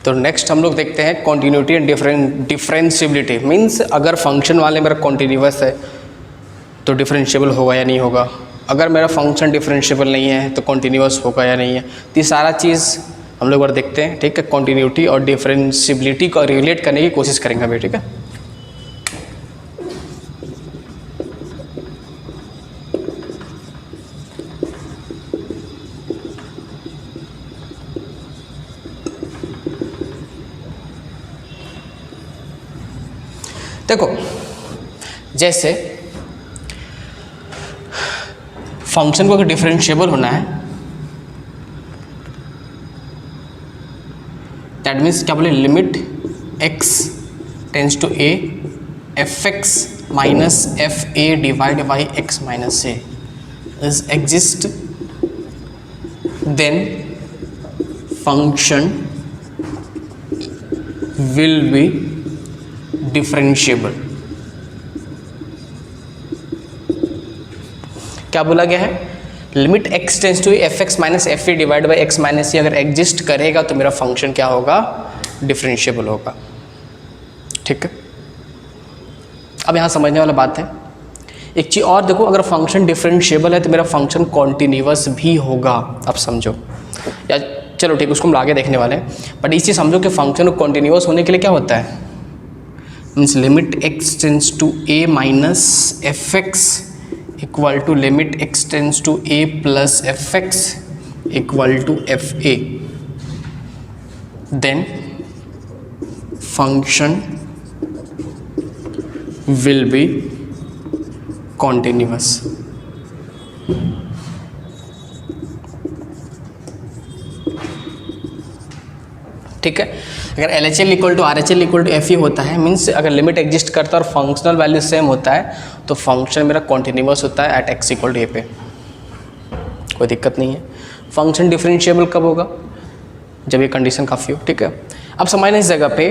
तो नेक्स्ट हम लोग देखते हैं कॉन्टिन्यूटी एंड डिफरेंशियबिलिटी। मीन्स अगर फंक्शन वाले मेरा कॉन्टिन्यूअस है तो डिफरेंशिएबल होगा या नहीं होगा, अगर मेरा फंक्शन डिफरेंशिएबल नहीं है तो कॉन्टिन्यूअस होगा या नहीं है। तो ये सारा चीज़ हम लोग बार देखते हैं, ठीक है। कॉन्टिन्यूटी और डिफरेंशिएबिलिटी को रिलेट करने की कोशिश करेंगे अभी, ठीक है। देखो जैसे फंक्शन को अगर डिफरेंशिएबल होना है, दैट मीन्स क्या बोले, limit x tends to a F X minus F A divide by X minus A is exist, then function will be differentiable. क्या बोला गया है, limit x tends to F X minus F A divide by X minus A अगर exist करेगा तो मेरा function क्या होगा, डिफरेंशिएबल होगा, ठीक है। अब यहाँ समझने वाला बात है एक चीज़ और, देखो अगर फंक्शन डिफरेंशिएबल है तो मेरा फंक्शन कॉन्टिन्यूअस भी होगा। अब समझो, या चलो ठीक, उसको हम आगे देखने वाले हैं, बट इस चीज़ समझो कि फंक्शन कॉन्टिन्यूअस होने के लिए क्या होता है, means limit x tends to a minus f x equal to limit x tends to a plus f x equal to f a, then function will be continuous. ठीक है, अगर L H L equal to R H L equal to f e होता है, means अगर limit exist करता है और functional value same होता है तो फंक्शन मेरा कॉन्टिन्यूअस होता है eight x equal to A पे, कोई दिक्कत नहीं है। फंक्शन डिफरेंशिएबल कब होगा, जब ये कंडीशन काफ़ी हो, ठीक है। अब समझना इस जगह पे,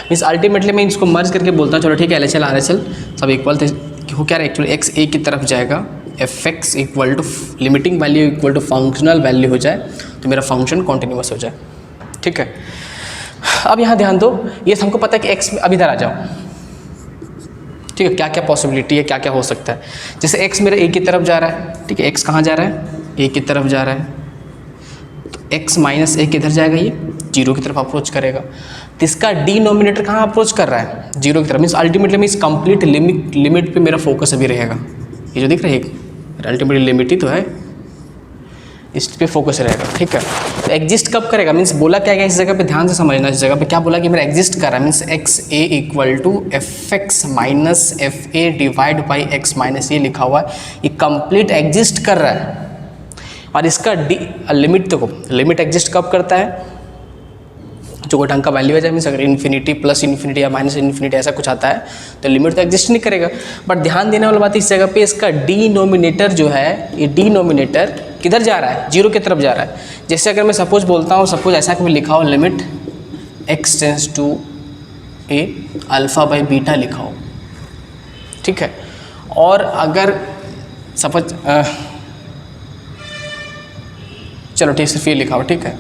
मीन्स अल्टीमेटली मैं इसको मर्ज करके बोलता हूँ, चलो ठीक है, L H L R H L सब इक्वल थे, हो क्या रहा एक्चुअली, एक्स ए की तरफ जाएगा, f x equal to limiting value equal to functional value हो जाए तो मेरा फंक्शन कॉन्टिन्यूअस हो जाए, ठीक है। अब यहाँ ध्यान दो, ये हमको पता है कि एक्स अब इधर आ जाओ, ठीक है, क्या क्या पॉसिबिलिटी है, क्या क्या हो सकता है। जैसे एक्स मेरा ए की तरफ जा रहा है, ठीक है, एक्स कहाँ जा रहा है, ए की तरफ जा रहा है, तो एक्स माइनस ए किधर जाएगा, ये जीरो की तरफ अप्रोच करेगा, तो इसका डिनोमिनेटर कहाँ अप्रोच कर रहा है, जीरो की तरफ। Means ultimately means complete limit पे मेरा फोकस अभी रहेगा, ये जो दिख रहा है अल्टीमेटली लिमिट ही तो है, इस पे फोकस रहेगा, ठीक है। तो एग्जिस्ट कब करेगा, मीन्स बोला क्या गया इस जगह पे, ध्यान से समझना, इस जगह पे क्या बोला कि मेरा एग्जिस्ट कर रहा है, means X A equal to F X minus F A divide by X minus A लिखा हुआ है, ये कंप्लीट एग्जिस्ट कर रहा है। और इसका लिमिट देखो, लिमिट एग्जिस्ट कब करता है, जो कोई ढंग का वैल्यू है जाए, मीन्स अगर इन्फिनिटी प्लस इन्फिनिटी या माइनस इन्फिनिटी ऐसा कुछ आता है तो लिमिट तो एग्जिस्ट नहीं करेगा। बट ध्यान देने वाली बात इस जगह पे, इसका डिनोमिनेटर जो है, ये डिनोमिनेटर किधर जा रहा है, जीरो की तरफ जा रहा है। जैसे अगर मैं सपोज बोलता हूँ, सपोज ऐसा कि लिखा हो limit x tends to a alpha by beta लिखा हो, ठीक है। और अगर सपोज चलो ठीक, सिर्फ ये लिखा हो, ठीक है,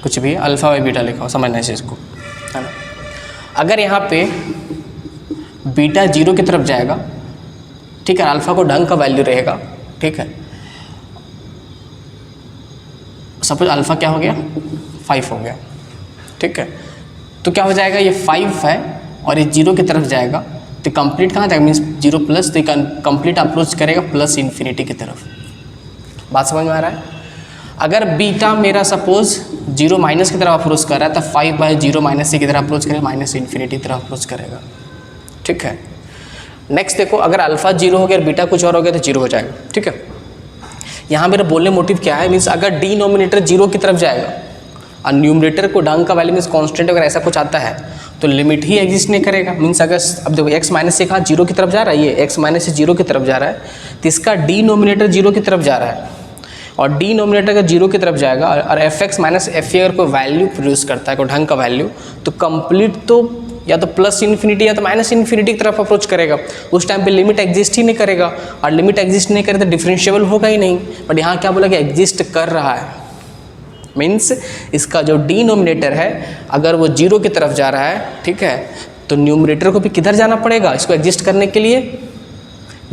कुछ भी अल्फ़ा बाई बीटा लिखा हो, समझना है इसको, है ना। अगर यहाँ पे बीटा जीरो की तरफ जाएगा, ठीक है, अल्फ़ा को ढंग का वैल्यू रहेगा, ठीक है, सपोज अल्फ़ा क्या हो गया, 5 हो गया, ठीक है। तो क्या हो जाएगा, ये 5 है और ये जीरो की तरफ जाएगा, तो कंप्लीट कहाँ जाएगा, मीन्स जीरो प्लस, तो कंप्लीट अप्रोच करेगा प्लस इन्फिनिटी की तरफ। बात समझ में आ रहा है। अगर बीटा मेरा सपोज जीरो माइनस की तरफ अप्रोच कर रहा है तो 5 बाई जीरो माइनस की तरफ अप्रोच करेगा, माइनस इन्फिनिटी की तरफ अप्रोच करेगा, ठीक है। नेक्स्ट देखो, अगर अल्फ़ा जीरो हो गया और बीटा कुछ और हो गया तो जीरो हो जाएगा, ठीक है। यहाँ मेरा बोलने मोटिव क्या है, मीन्स अगर डिनोमिनेटर जीरो की तरफ जाएगा और न्यूमरेटर को ढंग का वैल्यू मीन्स कॉन्स्टेंट अगर ऐसा कुछ आता है तो लिमिट ही एग्जिस्ट नहीं करेगा। मीन्स अगर अब देखो एक्स माइनस से कहाँ जीरो की तरफ जा रहा है, ये एक्स माइनस से जीरो की तरफ जा रहा है, तो इसका डिनोमिनेटर जीरो की तरफ जा रहा है, और डिनोमिनेटर अगर जीरो की तरफ जाएगा और एफ एक्स माइनस एफ ए अगर कोई वैल्यू प्रोड्यूस करता है, कोई ढंग का वैल्यू, तो कंप्लीट तो या तो प्लस इन्फिनिटी या तो माइनस इन्फिनिटी की तरफ अप्रोच करेगा। उस टाइम पे लिमिट एग्जिस्ट ही नहीं करेगा, और लिमिट एग्जिस्ट नहीं करे तो डिफरेंशिएबल होगा ही नहीं। बट यहाँ क्या बोला कि एग्जिस्ट कर रहा है, मीन्स इसका जो डिनोमिनेटर है अगर वो 0 की तरफ जा रहा है, ठीक है, तो न्यूमरेटर को भी किधर जाना पड़ेगा इसको एग्जिस्ट करने के लिए,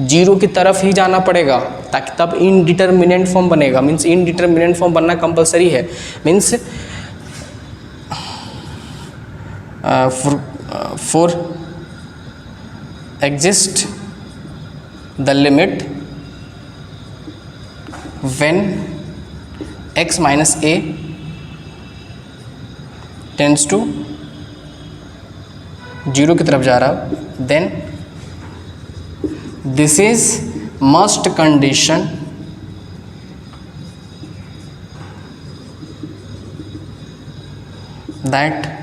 0 की तरफ ही जाना पड़ेगा, ताकि तब इनडिटर्मिनेंट फॉर्म बनेगा। मीन्स इनडिटर्मिनेंट फॉर्म बनना कंपलसरी है। Means for exist the limit when x minus a tends to 0 की तरफ जा रहा, then this is must condition that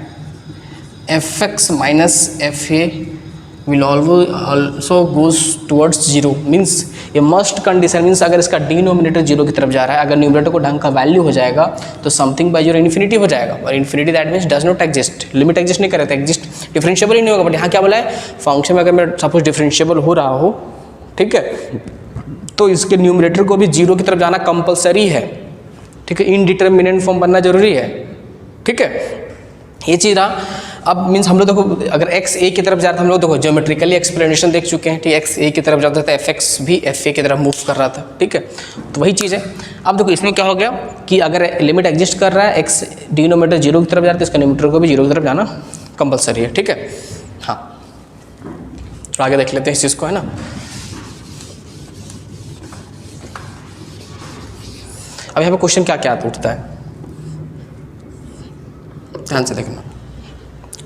fx minus fa will also goes towards 0। Means ये must condition, means अगर इसका denominator 0 की तरफ जा रहा है, अगर न्यूमरेटर को ढंग का वैल्यू हो जाएगा तो समथिंग बाय 0 इन्फिनिटी हो जाएगा, और infinity that means does not exist, limit exist नहीं कर रहे थे, एग्जिस्ट डिफरेंशिएबल ही नहीं होगा। बट यहाँ क्या बोला है, फंक्शन में अगर मैं सपोज डिफरेंशिएबल हो रहा हो, ठीक है, तो इसके न्यूमरेटर को भी 0 की तरफ जाना कंपलसरी है, ठीक है, इनडिटर्मिनेंट फॉर्म बनना जरूरी है, ठीक है, ये चीज़ रहा। अब मीन्स हम लोग देखो अगर x a की तरफ जा रहा था, हम लोग देखो ज्योमेट्रिकली एक्सप्लेनेशन देख चुके हैं, ठीक है, x a की तरफ जाता था, fx भी fa की तरफ मूव कर रहा था, ठीक है, तो वही चीज़ है। अब देखो इसमें क्या हो गया कि अगर लिमिट एग्जिस्ट कर रहा है, x डिनोमिनेटर 0 की तरफ जा रहा है, तो इसका न्यूमरेटर को भी 0 की तरफ जाना कंपलसरी है, ठीक है। हाँ, तो आगे देख लेते हैं इस चीज़ को, है ना। अब यहाँ पे क्वेश्चन क्या क्या उठता है, ध्यान से देखना,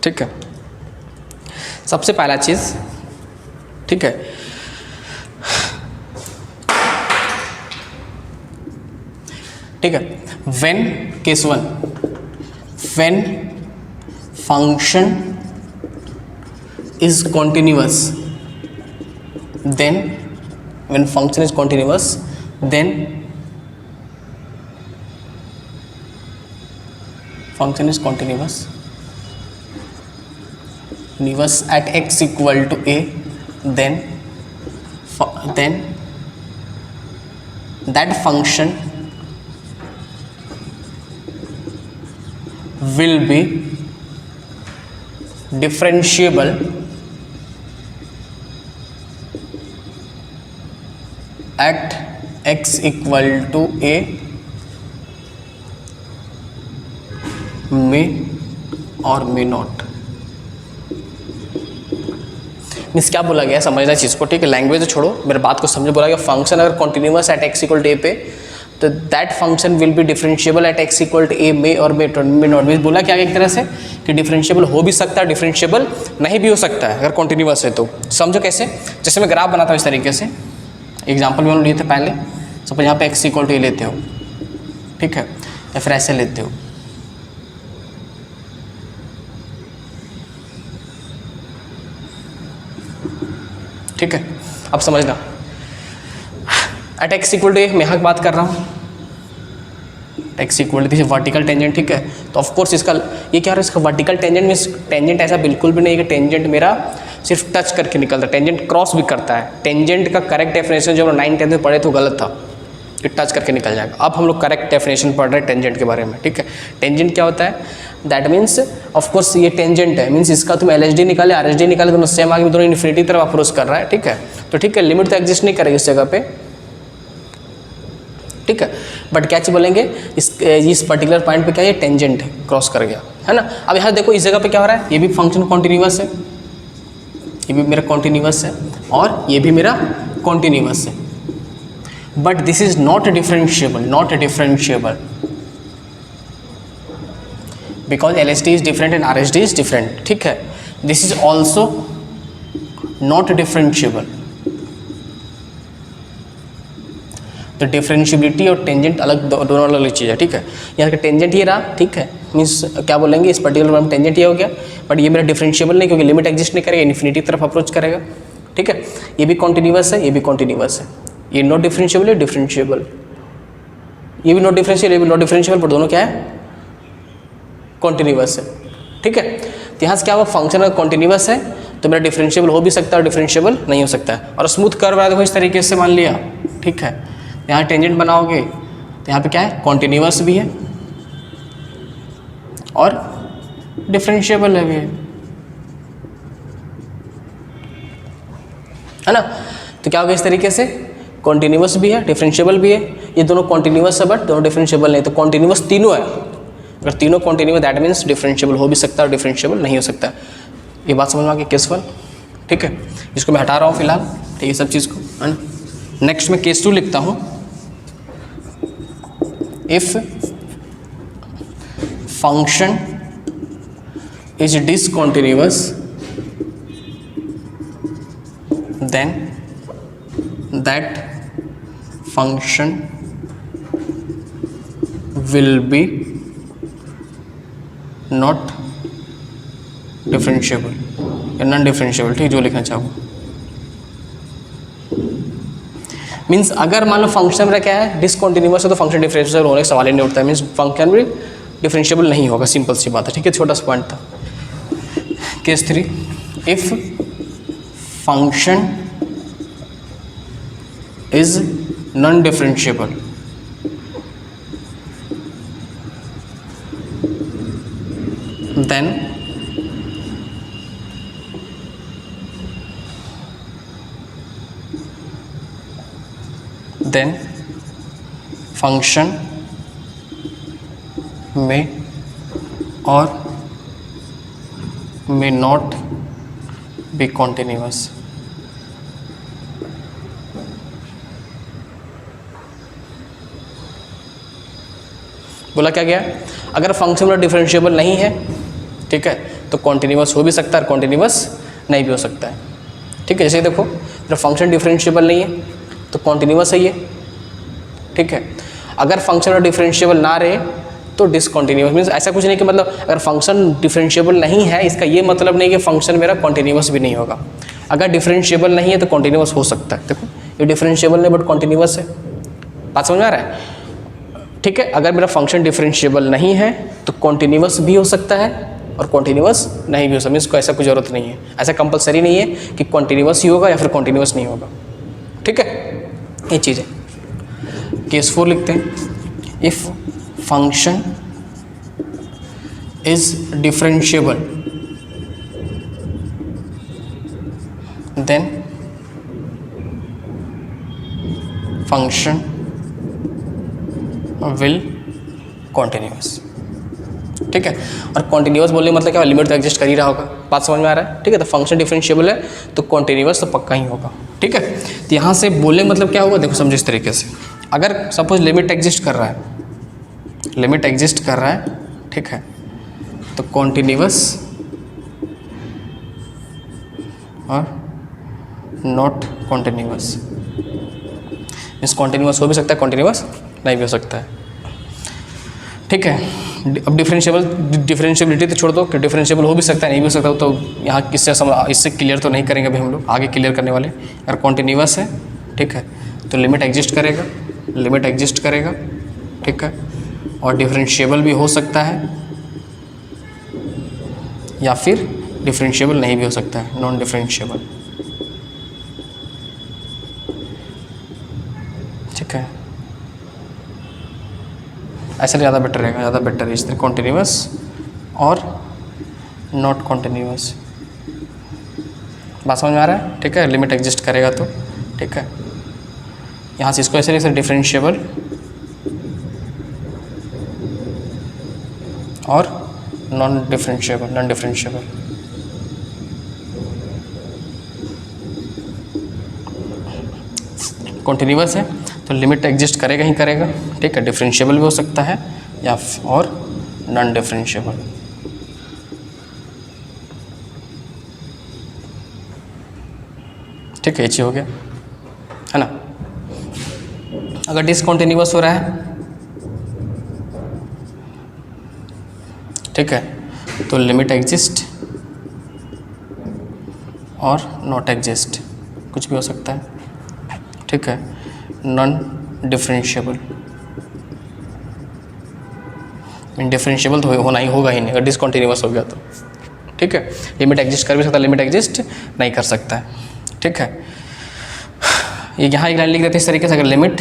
ठीक है। सबसे पहला चीज, ठीक है, ठीक है, when case 1, when function is continuous, then when function is continuous then function is continuous at x equal to a, then that function will be differentiable at x equal to a में और may not. Means क्या बोला गया, समझना चीज़ को, ठीक है, language छोड़ो, मेरे बात को समझो। बोला गया फंक्शन अगर continuous at x equal to A पे, तो that function will be differentiable at x equal to A में और मे नॉट। मीन्स बोला क्या एक तरह से कि डिफरेंशिएबल हो भी सकता है, डिफरेंशिएबल नहीं भी हो सकता है अगर कॉन्टिन्यूअस है तो। समझो कैसे, जैसे मैं ग्राफ बनाता हूँ इस तरीके से, एग्जाम्पल में लिए थे पहले, सपोज यहाँ पे x इक्वल टू ए लेते हो, ठीक है, या फिर ऐसे लेते हो, ठीक है। अब समझना, at x equal to a मैं यहाँ बात कर रहा हूँ, x equal to vertical tangent, ठीक है, तो ऑफ कोर्स इसका ये क्या हो रहा है, इसका वर्टिकल टेंजेंट मीन्स टेंजेंट ऐसा बिल्कुल भी नहीं है कि टेंजेंट मेरा सिर्फ टच करके निकलता है, टेंजेंट क्रॉस भी करता है। टेंजेंट का करेक्ट डेफिनेशन जो हम 9th-10th में पढ़े तो गलत था कि टच करके निकल जाएगा। अब हम लोग करेक्ट डेफिनेशन पढ़ रहे हैं टेंजेंट के बारे में, ठीक है। टेंजेंट क्या होता है, दैट मीन्स ऑफ कोर्स ये टेंजेंट है, मीन्स इसका तुम LHD निकाले RHD निकाले, दोनों सेम आगे दोनों इन्फिनिटी तरफ अप्रोच कर रहा है, ठीक है। तो ठीक है, लिमिट तो एग्जिस्ट नहीं करेगी इस जगह पे, ठीक है, बट क्या चीज बोलेंगे, इस पर्टिकुलर पॉइंट पे क्या ये टेंजेंट है, क्रॉस कर गया, है ना। अब यहाँ देखो इस जगह पे क्या हो रहा है, ये भी फंक्शन कॉन्टिन्यूअस है, ये भी मेरा कॉन्टिन्यूअस है और ये भी मेरा कॉन्टिन्यूअस है, but this is not differentiable, not differentiable because LHD is different and RHD is different, ठीक है। This is also not differentiable. तो डिफरेंशियबिलिटी और टेंजेंट अलग, दोनों अलग अलग चीज़ है, ठीक है। यहाँ का टेंजेंट ये रहा, ठीक है, मीन्स क्या बोलेंगे इस पर्टिकुलर में टेंजेंट ये हो गया, बट ये मेरा डिफरेंशिएबल नहीं क्योंकि लिमिट एग्जिस्ट नहीं करेगा, इन्फिनिटी तरफ अप्रोच करेगा, ठीक है। ये भी कॉन्टिन्यूअस है, ये भी कॉन्टिन्यूअस है, ये नॉट डिफरेंशिएबल है, डिफरेंशिएबल, ये भी नॉट डिफरेंशिएबल, ये भी नॉट डिफरेंशिएबल, पर दोनों क्या है, कॉन्टिन्यूअस है, ठीक है। तो यहाँ से क्या हुआ, फंक्शन अगर कॉन्टिन्यूअस है तो मेरा डिफरेंशिएबल हो भी सकता है और डिफरेंशिएबल नहीं हो सकता है। और स्मूथ कर्व है देखो इस तरीके से मान लिया, ठीक है, यहाँ टेंजेंट बनाओगे तो यहाँ पे क्या है, कॉन्टिन्यूअस भी है और डिफरेंशिएबल है भी है ना। तो क्या होगा इस तरीके से, कॉन्टिन्यूस भी है, डिफरेंशिएबल भी है। ये दोनों कॉन्टिन्यूस है बट दोनों डिफरेंशिएबल नहीं। तो कॉन्टिन्यूस तीनों है, अगर तीनों कॉन्टिन्यूस दैट मीन्स डिफरेंशिएबल हो भी सकता है और डिफरेंशिएबल नहीं हो सकता। ये बात समझ में आ गई केस 1, ठीक है। इसको मैं हटा रहा हूँ फिलहाल, ठीक है, सब चीज़ को, है ना। नेक्स्ट मैं केस 2 लिखता हूँ। If function is discontinuous then that function will be not differentiable या नॉन डिफरेंशिएबल, ठीक, जो लिखना चाहो। मीन्स अगर मान लो फंक्शन मेरा क्या है, डिसकंटिन्यूअस है, तो फंक्शन डिफरेंशिएबल होने का सवाल ही नहीं उठता है। मीन्स फंक्शन भी डिफरेंशिएबल नहीं होगा, सिंपल सी बात है, ठीक है। छोटा सा पॉइंट था। Case 3, if function is non-differentiable then function may or may not be continuous। बोला क्या गया, अगर फंक्शन मेरा डिफरेंशिएबल नहीं है, ठीक है, तो कॉन्टिन्यूअस हो भी सकता है और कॉन्टिन्यूअस नहीं भी हो सकता है, ठीक है। जैसे देखो मेरा फंक्शन डिफरेंशिएबल नहीं है तो कॉन्टिन्यूअस है ये, ठीक है। अगर फंक्शन मेरा डिफरेंशिएबल ना रहे तो डिसकंटिन्यूअस। मीन्स ऐसा कुछ नहीं कि मतलब अगर फंक्शन डिफरेंशिएबल नहीं है इसका ये मतलब नहीं कि फंक्शन मेरा कॉन्टिन्यूअस भी नहीं होगा। अगर डिफरेंशिएबल नहीं है तो कॉन्टिन्यूअस हो सकता है। देखो ये डिफरेंशिएबल नहीं बट कॉन्टिन्यूअस है, बात समझ में आ रहा है, ठीक है। अगर मेरा फंक्शन डिफरेंशिएबल नहीं है तो कॉन्टिन्यूअस भी हो सकता है और कॉन्टिन्यूअस नहीं भी हो सकता। मीन्स को ऐसा कोई ज़रूरत नहीं है, ऐसा कंपलसरी नहीं है कि कॉन्टिन्यूअस ही होगा या फिर कॉन्टिन्यूअस नहीं होगा, ठीक है। ये चीज़ है। केस 4 लिखते हैं। If function is differentiable then function will continuous, ठीक है। और कॉन्टिन्यूअस बोलने मतलब क्या, लिमिट तो एग्जिस्ट कर ही रहा होगा, बात समझ में आ रहा है, ठीक है। तो फंक्शन डिफरेंशिएबल है तो कॉन्टिन्यूअस तो पक्का ही होगा, ठीक है। तो यहाँ से बोलने मतलब क्या होगा, देखो समझो इस तरीके से, अगर सपोज लिमिट एग्जिस्ट कर रहा है, लिमिट एग्जिस्ट कर रहा है, ठीक है, तो कॉन्टिन्यूअस और नॉट कॉन्टिन्यूअस। मीन्स कॉन्टिन्यूअस हो भी सकता है, कॉन्टिन्यूअस नहीं भी हो सकता है, ठीक है। अब डिफरेंशिएबिलिटी तो छोड़ दो कि डिफरेंशिएबल हो भी सकता है नहीं भी हो सकता, तो यहाँ इससे क्लियर तो नहीं करेंगे अभी हम लोग, आगे क्लियर करने वाले। अगर कॉन्टिन्यूअस है, ठीक है, तो लिमिट एग्जिस्ट करेगा, लिमिट एग्जिस्ट करेगा, ठीक है, और डिफरेंशिएबल भी हो सकता है या फिर डिफरेंशिएबल नहीं भी हो सकता है, नॉन डिफरेंशिएबल, ठीक है। ऐसा ज़्यादा बेटर रहेगा, ज़्यादा बेटर है इस तरह, कॉन्टिन्यूअस और नॉट कॉन्टिन्यूअस। बात समझ में आ रहा है, ठीक है। लिमिट एग्जिस्ट करेगा तो, ठीक है, यहाँ से इसको ऐसे डिफरेंशिएबल और non differentiable, non differentiable, continuous है तो लिमिट एग्जिस्ट करेगा ही करेगा, ठीक है। डिफरेंशिएबल भी हो सकता है या और नॉन डिफरेंशिएबल, ठीक है। ये चीज़ हो गया, है ना। अगर डिसकंटिन्यूअस हो रहा है, ठीक है, तो लिमिट एग्जिस्ट और नॉट एग्जिस्ट, कुछ भी हो सकता है, ठीक है। नॉन डिफरेंशिएबल, डिफरेंशिएबल तो होना ही होगा ही नहीं अगर डिसकंटिन्यूअस हो गया तो, ठीक है। लिमिट एग्जिस्ट कर भी सकता है, लिमिट एग्जिस्ट नहीं कर सकता है, ठीक है। ये यहाँ एक लाइन लिख देते हैं इस तरीके से, अगर लिमिट